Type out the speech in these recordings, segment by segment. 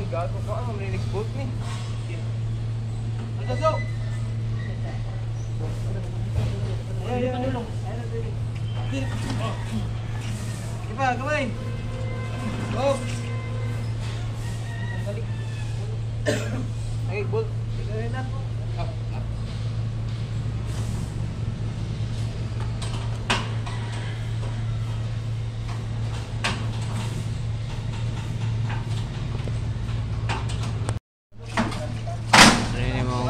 gago ko ang rinig bolt ni. Ayo. Ayo. Iba, kamay. Oh. Balik. Ay, bolt. Tignan na.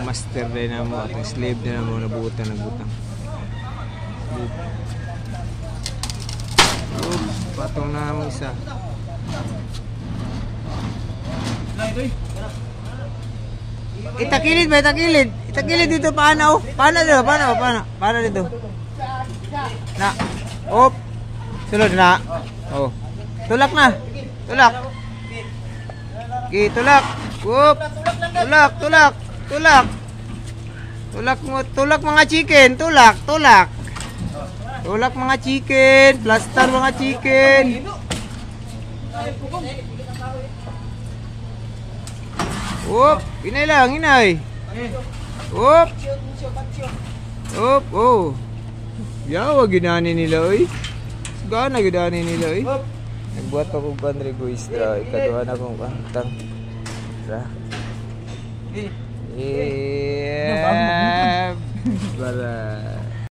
Master din na mo, atong slave din na mo, nabutang. Oops, patong na mo isa. Itakilid ba? Itakilid dito, paano? Paano dito? Na, op, sulod na. Oh, tulak na. Okay, tulak. Op, tulak mga chicken, tulak mga chicken, plaster mga chicken. Op, inay. Op, oh. Yawa ginani nila oy. Gana ginani nila oy. Nagbuhat ako bandre ko istra, ikaduha na kong kantang. Yeah. Bara.